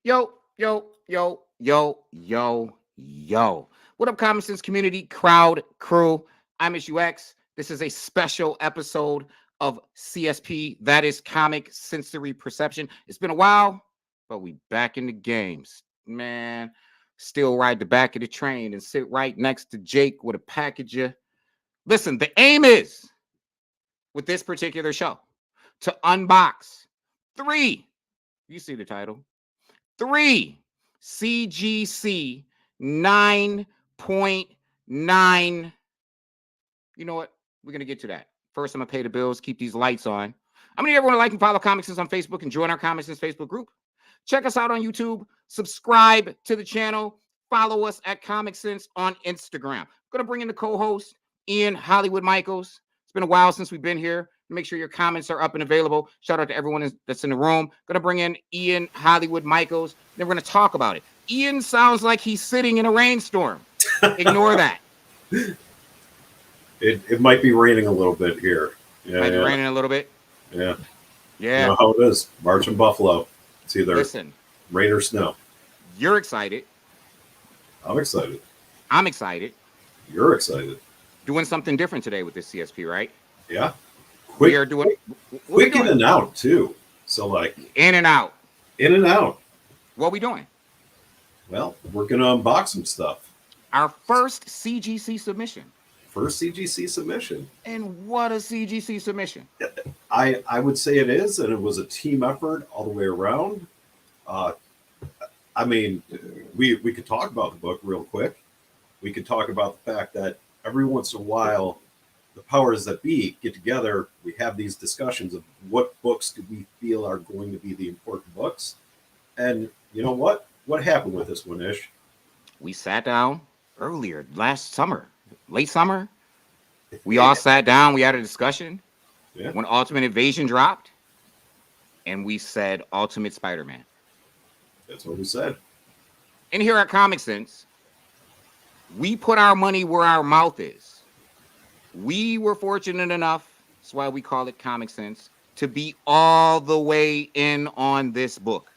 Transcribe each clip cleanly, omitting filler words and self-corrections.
Yo, yo, yo, yo, yo, yo. What up, Common Sense community, crowd, crew? I'm UX. This is a special episode of CSP. That is Comic Sensory Perception. It's been a while, but we back in the games. Man, still ride the back of the train and sit right next to Jake with a package of. Listen, the aim is, with this particular show, to unbox three. You see the title. 3 CGC 9.9. You know what? We're going to get to that. First, I'm going to pay the bills, keep these lights on. I'm going to need everyone to like and follow comiXsense on Facebook and join our comiXsense Facebook group. Check us out on YouTube. Subscribe to the channel. Follow us at comiXsense on Instagram. I'm going to bring in the co-host, Ian Hollywood Michaels. It's been a while since we've been here. Make sure your comments are up and available. Shout out to everyone that's in the room. Gonna bring in Ian Hollywood Michaels. Then we're gonna talk about it. Ian sounds like he's sitting in a rainstorm. Ignore that. It might be raining a little bit here. Yeah, might be raining a little bit. Yeah. Yeah. You know how it is. March in Buffalo. It's either rain or snow. You're excited. I'm excited. I'm excited. You're excited. Doing something different today with this CSP, right? Yeah. We are doing quick in and out too. So like in and out. In and out. What are we doing? Well, we're gonna unbox some stuff. Our first CGC submission. First CGC submission. And what a CGC submission. I would say it is, and it was a team effort all the way around. I mean, we could talk about the book real quick. We could talk about the fact that every once in a while, the powers that be get together. We have these discussions of what books do we feel are going to be the important books. And you know what? What happened with this one, Ish? We sat down earlier last summer, late summer. We all sat down. We had a discussion when Ultimate Invasion dropped. And we said Ultimate Spider-Man. That's what we said. And here at comiXsense, we put our money where our mouth is. We were fortunate enough, that's why we call it comiXsense, to be all the way in on this book.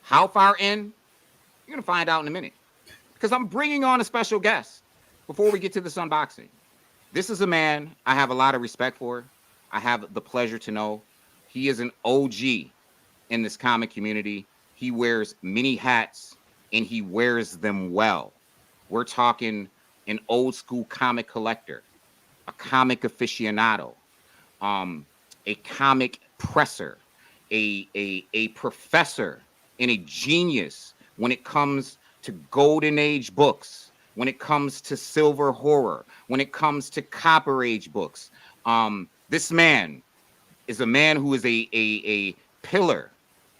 How far in? You're going to find out in a minute. Because I'm bringing on a special guest before we get to this unboxing. This is a man I have a lot of respect for. I have the pleasure to know he is an OG in this comic community. He wears many hats, and he wears them well. We're talking an old school comic collector, a comic aficionado, a comic presser, a professor, and a genius when it comes to golden age books, when it comes to silver horror, when it comes to copper age books. This man is a man who is a pillar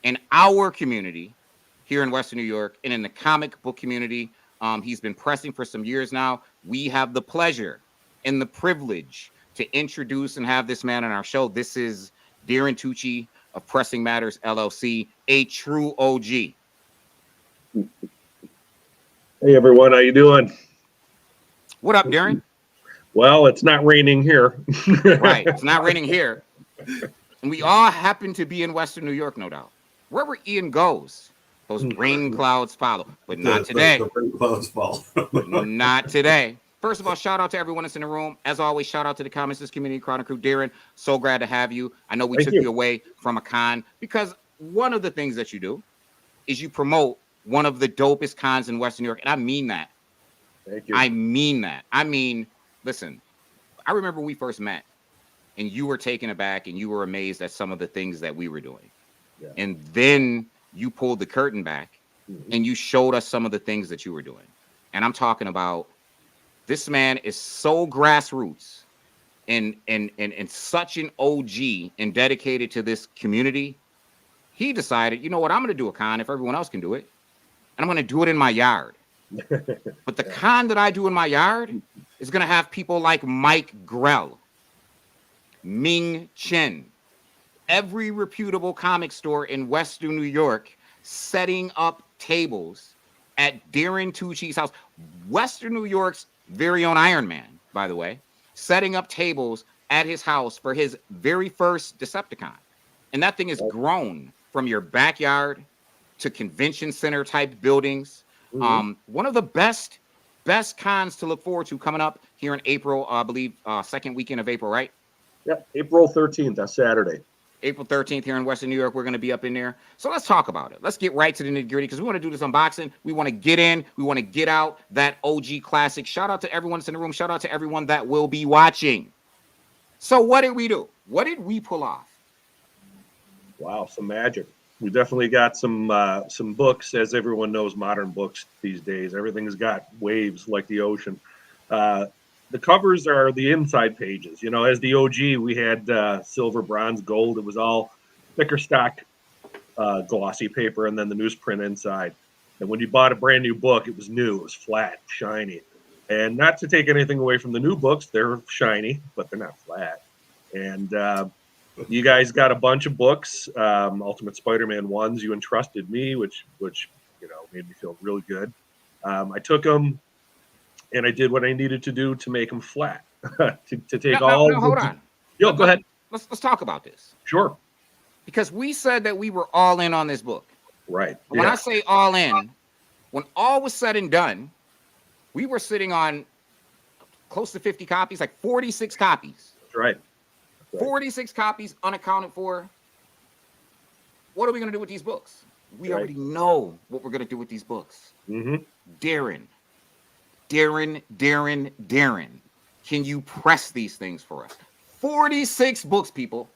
in our community here in Western New York and in the comic book community. He's been pressing for some years now. We have the pleasure and the privilege to introduce and have this man on our show. This is Darren Tucci of Pressing Matters LLC, a true OG. Hey everyone, how you doing? What up, Darren? Well, it's not raining here. Right, it's not raining here. And we all happen to be in Western New York, no doubt. Wherever Ian goes, those rain clouds follow, but not today. The rain clouds follow. Not today. First of all, shout out to everyone that's in the room. As always, shout out to the comiXsense community, crowd and crew. Darren, so glad to have you. I know we took you away from a con because one of the things that you do is you promote one of the dopest cons in Western New York. And I mean that. Thank you. I mean that. I mean, listen, I remember we first met and you were taken aback and you were amazed at some of the things that we were doing. Yeah. And then you pulled the curtain back and you showed us some of the things that you were doing. And I'm talking about this man is so grassroots and such an OG and dedicated to this community. He decided, you know what, I'm going to do a con if everyone else can do it. And I'm going to do it in my yard. But the con that I do in my yard is going to have people like Mike Grell, Ming Chen, every reputable comic store in Western New York setting up tables at Darren Tucci's house. Western New York's very own Iron Man, by the way, setting up tables at his house for his very first Decepticon. And that thing has grown from your backyard to convention center type buildings. One of the best cons to look forward to coming up here in April, I believe, second weekend of April, right? Yep, April 13th, that's Saturday. April 13th here in Western New York. We're going to be up in there. So let's talk about it. Let's get right to the nitty gritty because we want to do this unboxing. We want to get in. We want to get out that OG classic. Shout out to everyone that's in the room. Shout out to everyone that will be watching. So what did we do? What did we pull off? Wow, some magic. We definitely got some books, as everyone knows, modern books these days. Everything's got waves like the ocean. The covers are the inside pages. You know, as the OG, we had silver, bronze, gold. It was all thicker stock glossy paper and then the newsprint inside. And when you bought a brand new book, it was new. It was flat, shiny. And not to take anything away from the new books, they're shiny, but they're not flat. And you guys got a bunch of books, Ultimate Spider-Man 1s. You entrusted me, which you know made me feel really good. I took them. And I did what I needed to do to make them flat. to take all. No, hold on. Yo, go ahead. Let's talk about this. Sure. Because we said that we were all in on this book. Right. When I say all in, when all was said and done, we were sitting on close to 50 copies, like 46 copies. That's right. 46 copies unaccounted for. What are we going to do with these books? We already know what we're going to do with these books. Darren, can you press these things for us? 46 books, people.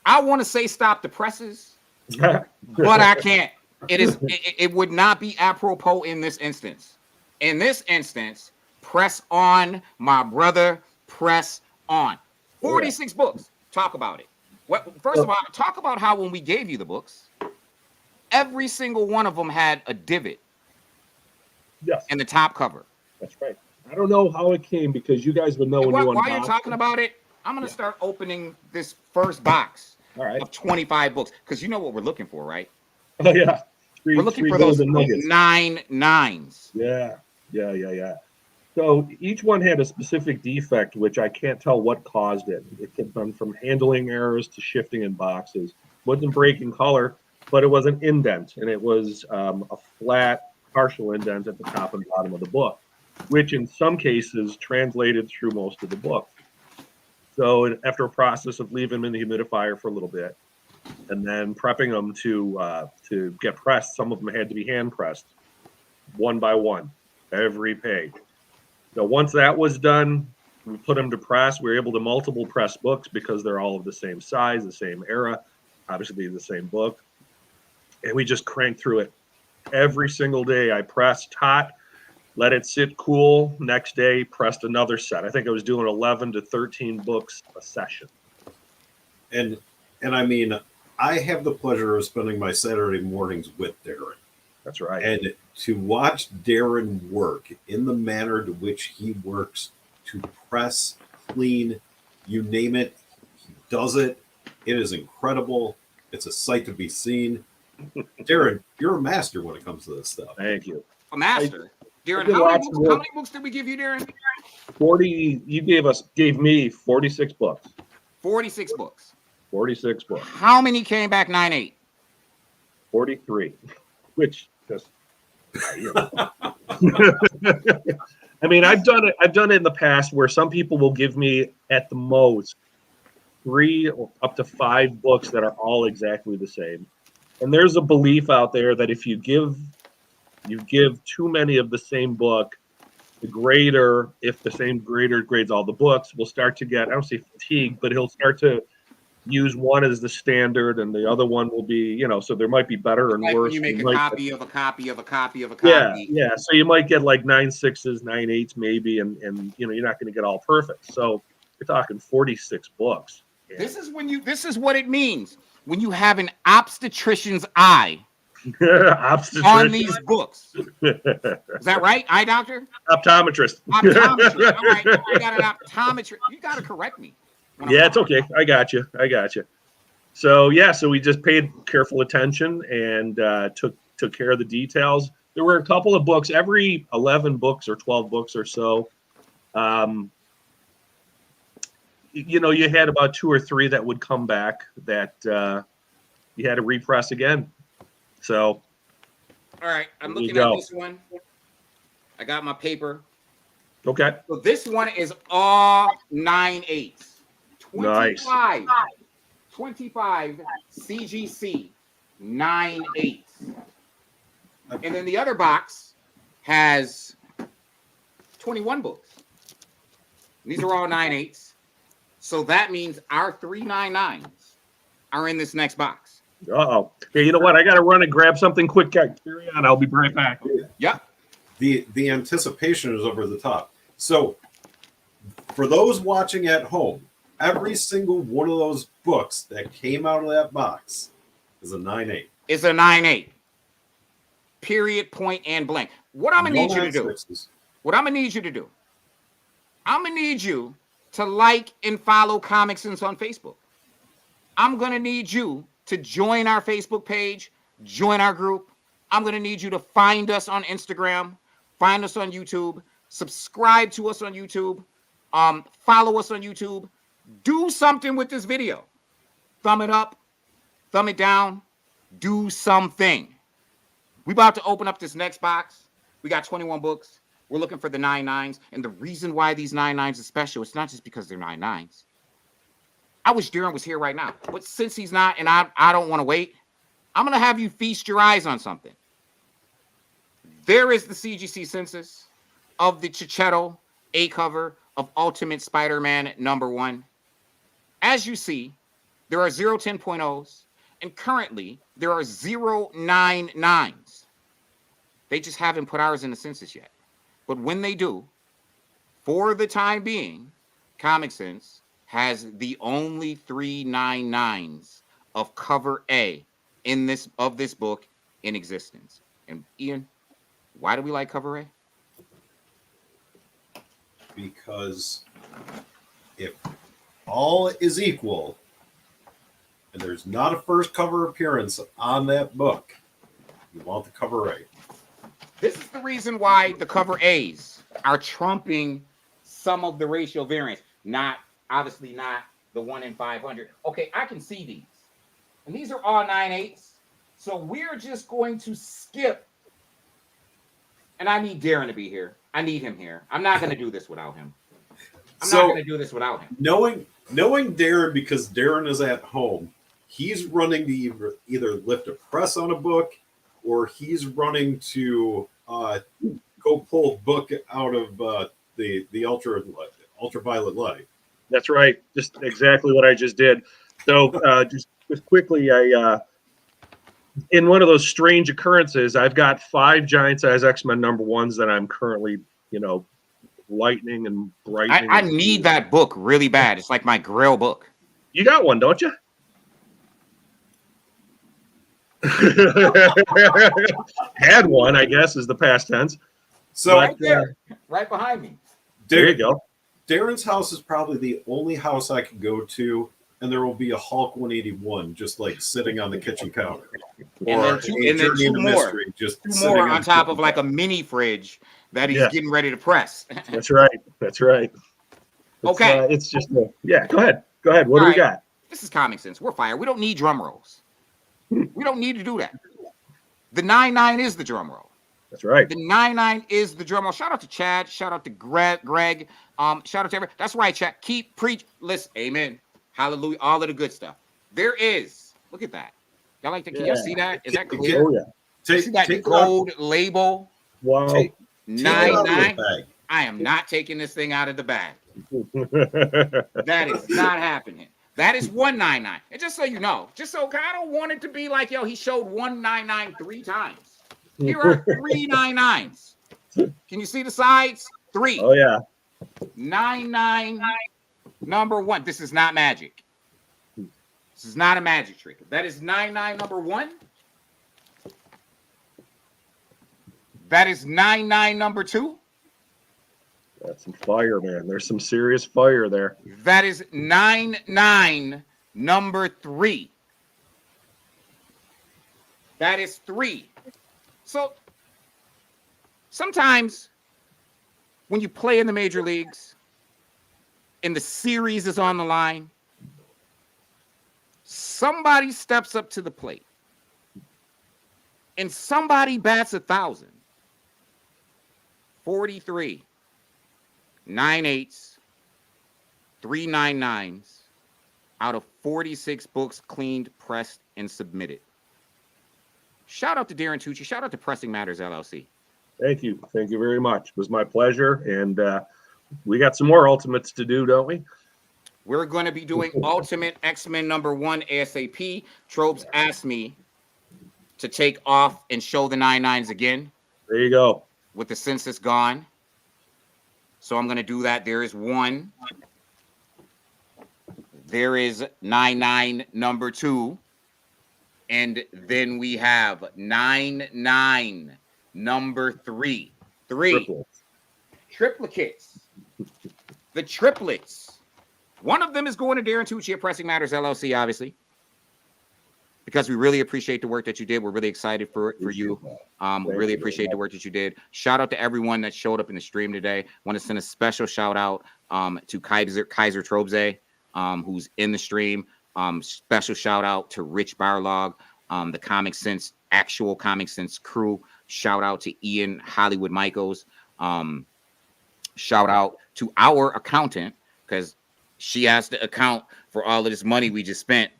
I want to say stop the presses, but I can't. It would not be apropos in this instance. In this instance, press on, my brother, press on. 46 books. Talk about it. First of all, talk about how when we gave you the books, every single one of them had a divot. Yes. In the top cover. That's right. I don't know how it came because you guys would know when you unboxed. While you're talking about it, I'm going to start opening this first box of 25 books because you know what we're looking for, right? Oh, yeah. We're looking for those 9.9's. Yeah. So each one had a specific defect, which I can't tell what caused it. It could run from handling errors to shifting in boxes. Wasn't breaking color, but it was an indent, and it was a flat partial indent at the top and bottom of the book, which in some cases translated through most of the book. So after a process of leaving them in the humidifier for a little bit and then prepping them to get pressed, some of them had to be hand pressed one by one, every page. So once that was done, we put them to press. We were able to multiple press books because they're all of the same size, the same era, obviously the same book. And we just cranked through it. Every single day I pressed hot, let it sit cool. Next day, pressed another set. I think I was doing 11 to 13 books a session. And I mean, I have the pleasure of spending my Saturday mornings with Darren. That's right. And to watch Darren work in the manner to which he works to press, clean, you name it, he does it. It is incredible. It's a sight to be seen. Darren, you're a master when it comes to this stuff. Thank you. A master. Darren, how many books did we give you, Darren? 40. You gave me 46 books. 46 books. 46 books. How many came back 9.8? 43. Which just I mean, I've done it in the past where some people will give me at the most 3 or up to 5 books that are all exactly the same. And there's a belief out there that if you give too many of the same book, the grader, if the same grader grades all the books, will start to get, I don't say fatigued, but he'll start to use one as the standard and the other one will be, so there might be better and like worse. When you make a copy of a copy of a copy of a copy. Yeah. So you might get like 9.6s, 9.8s maybe, and you're not going to get all perfect. So you're talking 46 books. Yeah. This is what it means when you have an obstetrician's eye on these books. Is that right? Eye doctor? Optometrist. Optometrist. All right. I got an optometrist. You got to correct me. Yeah, it's okay. I got you. So we just paid careful attention and took care of the details. There were a couple of books, every 11 books or 12 books or so. You had about 2 or 3 that would come back that you had to repress again. So, All right, I'm There you looking at go. this one. I got my paper. okay. So this one is all 9.8. Nice. 25 CGC 9.8. And then the other box has 21 books. These are all 9.8s. So that means our 3.9.9s are in this next box. Uh-oh. Hey, you know what? I got to run and grab something quick. Carry on. I'll be right back. Yep. The anticipation is over the top. So for those watching at home, every single one of those books that came out of that box is a 9.8. It's a 9.8. Period, point, and blank. What I'm gonna need you to do. What I'm gonna need you to do. I'm gonna need you to like and follow comiXsense on Facebook. I'm gonna need you to join our Facebook page, join our group. I'm gonna need you to find us on Instagram, find us on YouTube, subscribe to us on YouTube, follow us on YouTube. Do something with this video. Thumb it up, thumb it down, do something. We about to open up this next box. We got 21 books. We're looking for the 9.9's. And the reason why these 9.9's is special, it's not just because they're 9.9's. I wish Darren was here right now. But since he's not, and I don't want to wait, I'm going to have you feast your eyes on something. There is the CGC census of the Chichetto A cover of Ultimate Spider-Man #1. As you see, there are 0 10.0's, and currently there are 0 9.9's. They just haven't put ours in the census yet. But when they do, for the time being, comiXsense has the only 3.9.9's of cover A in this book in existence. And Ian, why do we like cover A? Because if all is equal and there's not a first cover appearance on that book, you want the cover A. This is the reason why the cover A's are trumping some of the racial variants. Obviously not the 1 in 500. Okay, I can see these. And these are all 9.8's. So we're just going to skip. And I need Darren to be here. I need him here. I'm not going to do this without him. I'm not going to do this without him. Knowing Darren, because Darren is at home, he's running to either lift a press on a book, or he's running to go pull a book out of the ultraviolet light. That's right. Just exactly what I just did. So just quickly, I in one of those strange occurrences, I've got 5 giant size X-Men #1s that I'm currently, lightening and brightening. I need that book really bad. It's like my Grail book. You got one, don't you? Had one, I guess, is the past tense. So right there, right behind me. There you go. Darren's house is probably the only house I can go to, and there will be a Hulk 181 just like sitting on the kitchen counter. And then two more. Just two more on top of like a mini fridge that he's getting ready to press. That's right. That's right. Okay. It's just, yeah, go ahead. Go ahead. What do we got? This is comiXsense. We're fired. We don't need drum rolls. We don't need to do that. The 9.9 is the drum roll. That's right. The 9.9 is the drum roll. Shout out to Chad. Shout out to Greg. Shout out to everyone. That's right, Chad. Keep preach. Listen. Amen. Hallelujah. All of the good stuff. There is. Look at that. Y'all like that? Can y'all see that? Is that clear? Oh, yeah. See that gold label? Wow. 9.9. I am not taking this thing out of the bag. That is not happening. That is 1.9.9. And just so you know, I don't want it to be like, yo, he showed 1.9.9 3 times. Here are 3.9.9's. Can you see the sides? 3. Oh, yeah. 9.9 #1. This is not magic. This is not a magic trick. That is 9.9 #1. That is 9.9 #2. That's some fire, man. There's some serious fire there. That is 9.9 #3. That is 3. So sometimes when you play in the major leagues and the series is on the line, somebody steps up to the plate and somebody bats 1,000. 43, 9.8's, 3.9.9's out of 46 books cleaned, pressed, and submitted. Shout out to Darren Tucci. Shout out to Pressing Matters LLC. Thank you. Thank you very much. It was my pleasure. And we got some more Ultimates to do, don't we? We're going to be doing Ultimate X-Men #1 ASAP. Tropes asked me to take off and show the 9.9's again. There you go. With the census gone. So I'm going to do that. There is one. There is 9.9 #2. And then we have 9.9 #3. Triplicates. The triplets. One of them is going to Darren Tucci at Pressing Matters LLC, obviously, because we really appreciate the work that you did. We're really excited for you. We really appreciate the work that you did. Shout out to everyone that showed up in the stream today. Want to send a special shout out to Kaiser Trobze, who's in the stream. Special shout out to Rich Barlog, the comiXsense, actual comiXsense crew. Shout out to Ian Hollywood Michaels. Shout out to our accountant, because she has to account for all of this money we just spent.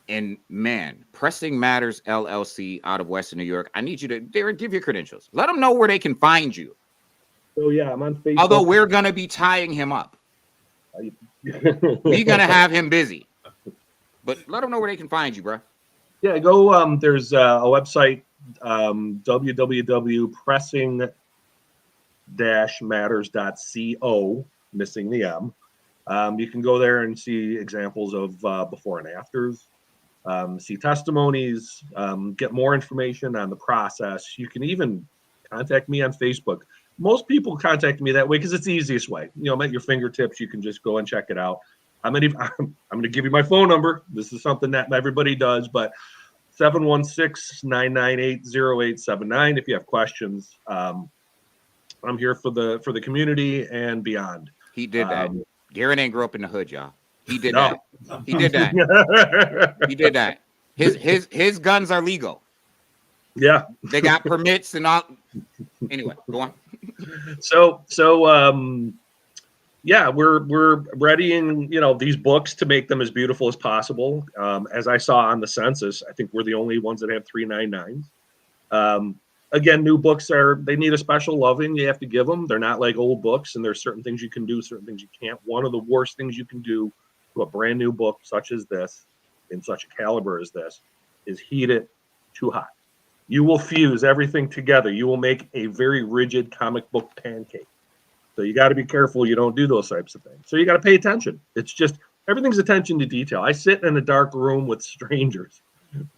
And man, Pressing Matters LLC out of Western New York. I need you to, Darren, give your credentials. Let them know where they can find you. Oh yeah, I'm on Facebook. Although we're gonna be tying him up. We're gonna have him busy. But let them know where they can find you, bro. Yeah, go. There's a website, www.pressing-matters.co, missing the M. You can go there and see examples of before and afters, see testimonies, get more information on the process. You can even contact me on Facebook. Most people contact me that way because it's the easiest way. You know, I'm at your fingertips. You can just go and check it out. I'm going to give you my phone number. This is something that everybody does, but 716-998-0879. If you have questions, I'm here for the community and beyond. He did that. Darren ain't grew up in the hood, y'all. He did that. He did that. He did that. His guns are legal. Yeah. They got permits and all. Anyway, go on. So yeah, we're readying, these books to make them as beautiful as possible. As I saw on the census, I think we're the only ones that have 3.9.9's. Again, new books they need a special loving. You have to give them. They're not like old books, and there's certain things you can do, certain things you can't. One of the worst things you can do to a brand new book such as this, in such a caliber as this, is heat it too hot. You will fuse everything together. You will make a very rigid comic book pancake. So you got to be careful you don't do those types of things. So you got to pay attention. It's just everything's attention to detail. I sit in a dark room with strangers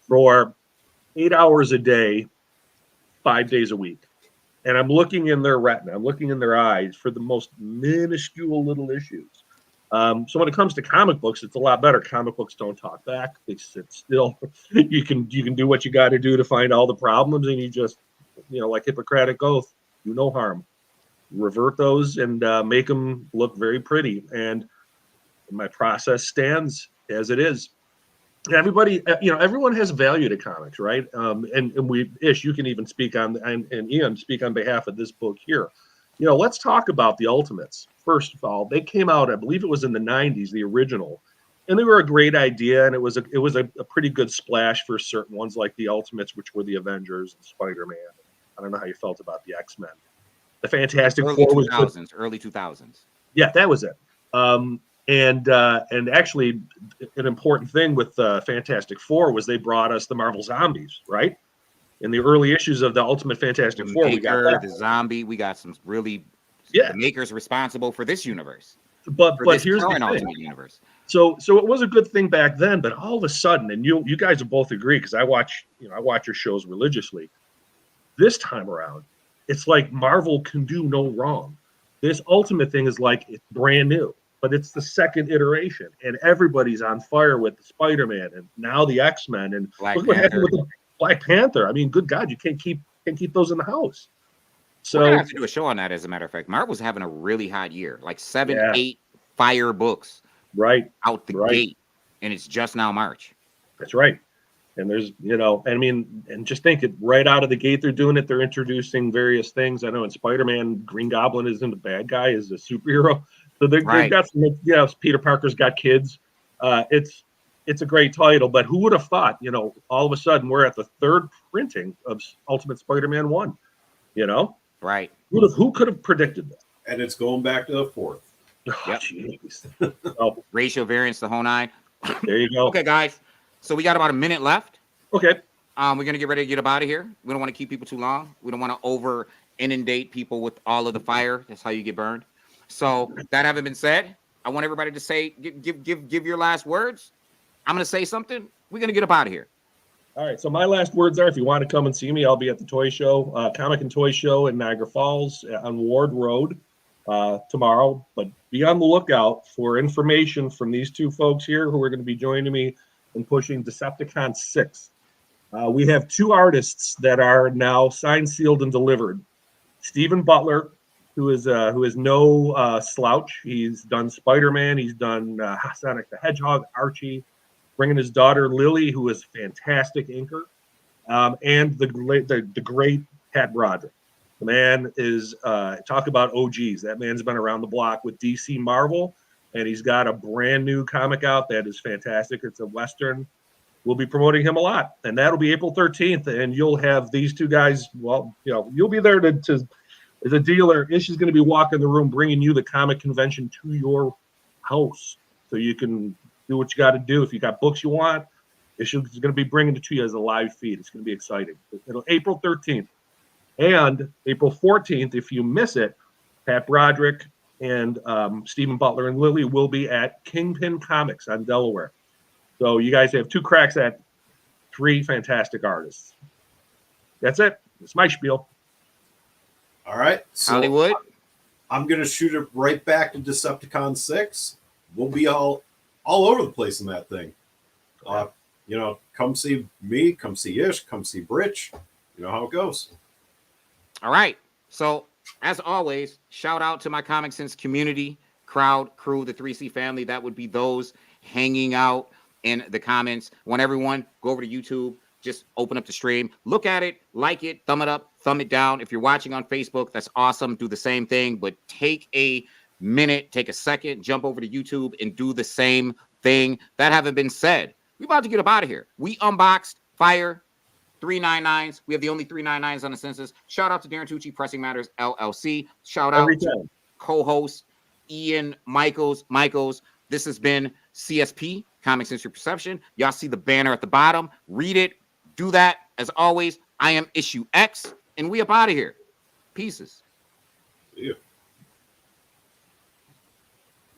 for 8 hours a day, 5 days a week. And I'm looking in their retina. I'm looking in their eyes for the most minuscule little issues. So when it comes to comic books, it's a lot better. Comic books don't talk back. They sit still. You can do what you got to do to find all the problems, and you just, like Hippocratic Oath, do no harm. Revert those and make them look very pretty. And my process stands as it is. Everybody, everyone has value to comics, right? And you can even speak on, and Ian speak on behalf of this book here. Let's talk about the Ultimates. First of all, they came out, I believe it was in the 90s, the original, and they were a great idea, and it was a pretty good splash for certain ones like the Ultimates, which were the Avengers and Spider-Man. I don't know how you felt about the X-Men. The Fantastic Four was early 2000s. Yeah, that was it. And actually, an important thing with Fantastic Four was they brought us the Marvel Zombies, right? In the early issues of the Ultimate Fantastic Four, we got the zombie. We got some really the makers responsible for this universe. But here's the thing. Ultimate universe. So it was a good thing back then, but all of a sudden, and you guys will both agree because I watch your shows religiously. This time around, it's like Marvel can do no wrong. This Ultimate thing is like it's brand new, but it's the second iteration, and everybody's on fire with the Spider-Man and now the X-Men and look what happened with the Black Panther. I mean, good God, you can't keep those in the house. So we're gonna have to do a show on that. As a matter of fact, Marvel's having a really hot year, like 7-8 fire books right out the gate, and it's just now March. That's right. And there's, I mean, and just think it right out of the gate, they're doing it. They're introducing various things. I know in Spider-Man, Green Goblin isn't a bad guy, is a superhero. So they've got some, Peter Parker's got kids. It's a great title, but who would have thought, all of a sudden we're at the third printing of Ultimate Spider-Man 1, Right. Who could have predicted that? And it's going back to the fourth. Yep. Oh, Ratio variance, the whole nine. there you go. Okay, guys. So we got about a minute left. Okay. We're gonna get ready to get up out of here. We don't want to keep people too long. We don't want to over inundate people with all of the fire. That's how you get burned. So that having been said, I want everybody to say, give your last words. I'm gonna say something. We're gonna get up out of here. All right. So my last words are: if you want to come and see me, I'll be at the toy show, Comic and Toy Show in Niagara Falls on Ward Road tomorrow. But be on the lookout for information from these two folks here who are going to be joining me in pushing Decepticon 6. We have two artists that are now signed, sealed, and delivered. Stephen Butler, who is no slouch. He's done Spider-Man. He's done Sonic the Hedgehog, Archie, bringing his daughter Lily, who is a fantastic inker, and the great Pat Broderick. The man is talk about OGs. That man's been around the block with DC Marvel, and he's got a brand new comic out that is fantastic. It's a Western. We'll be promoting him a lot, and that'll be April 13th. And you'll have these two guys. Well, you'll be there to as a dealer. Ishi's going to be walking the room, bringing you the comic convention to your house, so you can do what you got to do. If you got books you want, Ishi's going to be bringing it to you as a live feed. It's going to be exciting. It'll April 13th. And April 14th, if you miss it, Pat Broderick and Stephen Butler and Lily will be at Kingpin Comics on Delaware. So you guys have two cracks at three fantastic artists. That's it. It's my spiel. All right. So Hollywood. I'm going to shoot it right back to Decepticon 6. We'll be all over the place in that thing. Come see me, come see Ish, come see Britch. You know how it goes. All right. So, as always, shout out to my comiXsense community, crowd, crew, the 3C family. That would be those hanging out in the comments. Want everyone, go over to YouTube, just open up the stream, look at it, like it, thumb it up, thumb it down. If you're watching on Facebook, that's awesome. Do the same thing, but take a minute, take a second, jump over to YouTube and do the same thing. That having been said, we're about to get up out of here. We unboxed Fire 3.9's. We have the only 3.9's on the census. Shout out to Darren Tucci, Pressing Matters LLC. Shout out to co-host Ian Michaels. This has been CSP, Comic Sensory Perception. Y'all see the banner at the bottom. Read it. Do that. As always, I am Issue X, and we up out of here. Pieces. Yeah.